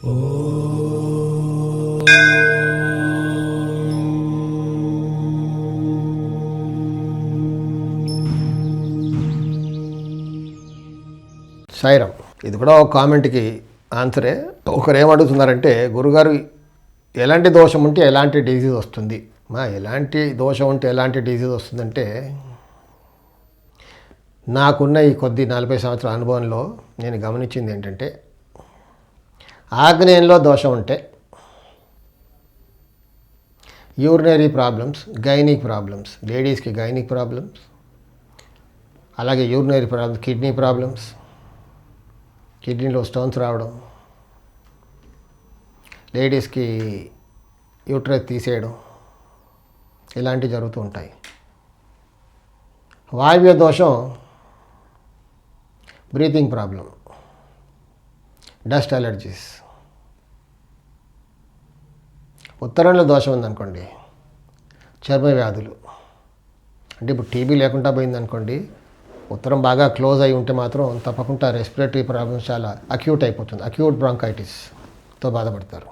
సాయిరామ్. ఇది కూడా ఒక కామెంట్కి ఆన్సరే. ఒకరు ఏమడుగుతున్నారంటే, గురుగారు ఎలాంటి దోషం ఉంటే ఎలాంటి డిజీజ్ వస్తుంది? ఎలాంటి దోషం ఉంటే ఎలాంటి డిజీజ్ వస్తుందంటే, నాకున్న ఈ కొద్ది 40 సంవత్సరాల అనుభవంలో నేను గమనించింది ఏంటంటే, ఆగ్నేయంలో దోషం ఉంటే యూరినరీ ప్రాబ్లమ్స్, గైనిక్ ప్రాబ్లమ్స్, లేడీస్కి గైనిక్ ప్రాబ్లమ్స్, అలాగే యూరినరీ ప్రాబ్లమ్స్, కిడ్నీ ప్రాబ్లమ్స్, కిడ్నీలో స్టోన్స్ రావడం, లేడీస్కి యూట్రస్ తీసేయడం, ఇలాంటివి జరుగుతూ ఉంటాయి. వాయువ్య దోషం బ్రీతింగ్ ప్రాబ్లం, డస్ట్ అలర్జీస్. ఉత్తరంలో దోషం ఉందనుకోండి, చర్మ వ్యాధులు. అంటే ఇప్పుడు టీబీ లేకుండా పోయిందనుకోండి, ఉత్తరం బాగా క్లోజ్ అయి ఉంటే మాత్రం తప్పకుండా రెస్పిరేటరీ ప్రాబ్లమ్స్ చాలా అక్యూట్ అయిపోతుంది. అక్యూట్ బ్రాంకైటిస్తో బాధపడతారు.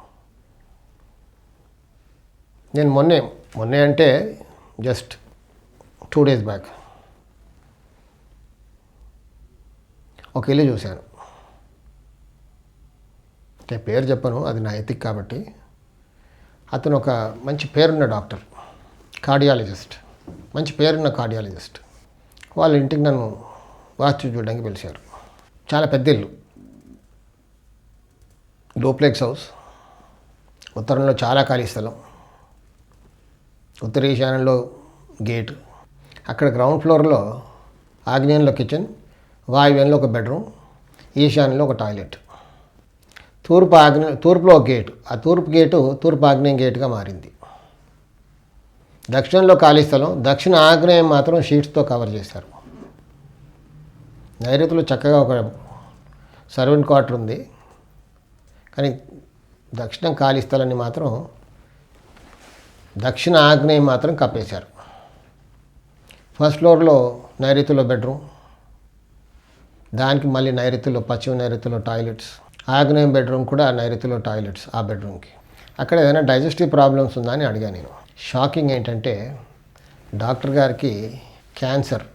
నేను మొన్నే అంటే జస్ట్ 2 days బ్యాక్ ఒక ఇల్లు చూశాను. అంటే పేరు చెప్పను, అది నా ఎథిక్ కాబట్టి. అతను ఒక మంచి పేరున్న డాక్టర్, కార్డియాలజిస్ట్, మంచి పేరున్న కార్డియాలజిస్ట్. వాళ్ళ ఇంటికి నన్ను వాస్తు చూడడానికి పిలిచారు. చాలా పెద్ద ఇల్లు, డూప్లెక్స్ హౌస్, ఉత్తరంలో చాలా ఖాళీ స్థలం, ఉత్తర ఈశాన్యంలో గేటు, అక్కడ గ్రౌండ్ ఫ్లోర్లో ఆగ్నేయంలో కిచెన్, వాయువ్యంలో ఒక బెడ్రూమ్, ఈశాన్యంలో ఒక టాయిలెట్, తూర్పులో ఒక గేటు. ఆ తూర్పు గేటు తూర్పు ఆగ్నేయం గేటుగా మారింది. దక్షిణంలో ఖాళీ స్థలం, దక్షిణ ఆగ్నేయం మాత్రం షీట్స్తో కవర్ చేశారు. నైరుతిలో చక్కగా ఒక సర్వెంట్ క్వార్టర్ ఉంది, కానీ దక్షిణం ఖాళీ స్థలాన్ని మాత్రం దక్షిణ ఆగ్నేయం మాత్రం కప్పేశారు. ఫస్ట్ ఫ్లోర్లో నైరుతిలో బెడ్రూమ్, దానికి మళ్ళీ నైరుతిలో పశ్చిమ నైరుతిలో టాయిలెట్స్, ఆగ్నేయం బెడ్రూమ్ కూడా నైరుతిలో టాయిలెట్స్. ఆ బెడ్రూమ్కి అక్కడ ఏదైనా డైజెస్టివ్ ప్రాబ్లమ్స్ ఉందా అని అడిగాను నేను. షాకింగ్ ఏంటంటే, డాక్టర్ గారికి క్యాన్సర్,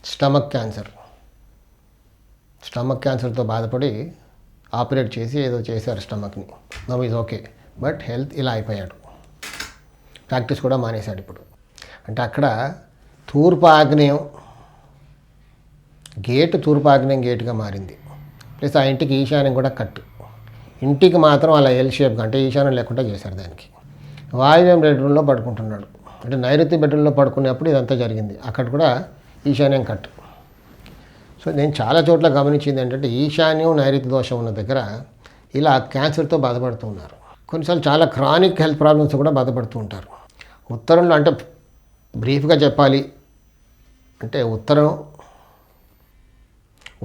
స్టమక్ క్యాన్సర్తో బాధపడి ఆపరేట్ చేసి ఏదో చేశారు స్టమక్ని. Now is okay, but health ఇలా అయిపోయాడు. ప్రాక్టీస్ కూడా మానేశాడు ఇప్పుడు. అంటే అక్కడ తూర్పు ఆగ్నేయం గేటుగా మారింది. ప్లస్ ఆ ఇంటికి ఈశాన్యం కూడా కట్టు. ఇంటికి మాత్రం అలా ఎల్ షేప్గా, అంటే ఈశాన్యం లేకుండా చేశారు దానికి. వాయువ్యం బెడ్రూమ్లో పడుకుంటున్నాడు, అంటే నైరుతి బెడ్రూమ్లో పడుకునేప్పుడు ఇదంతా జరిగింది. అక్కడ కూడా ఈశాన్యం కట్టు. సో నేను చాలా చోట్ల గమనించింది ఏంటంటే, ఈశాన్యం నైరుతి దోషం ఉన్న దగ్గర ఇలా క్యాన్సర్తో బాధపడుతూ ఉన్నారు. కొన్నిసార్లు చాలా క్రానిక్ హెల్త్ ప్రాబ్లమ్స్ కూడా బాధపడుతూ ఉంటారు. ఉత్తరంలో అంటే బ్రీఫ్గా చెప్పాలి అంటే,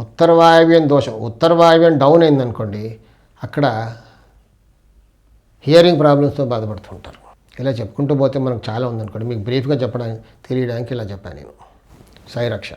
ఉత్తర వాయువ్యం దోషం, ఉత్తర వాయువ్యం డౌన్ అయిందనుకోండి, అక్కడ హియరింగ్ ప్రాబ్లమ్స్తో బాధపడుతుంటారు. ఇలా చెప్పుకుంటూ పోతే మనకు చాలా ఉందనుకోండి. మీకు బ్రీఫ్గా తెలియడానికి ఇలా చెప్పాను నేను. సాయి రక్ష.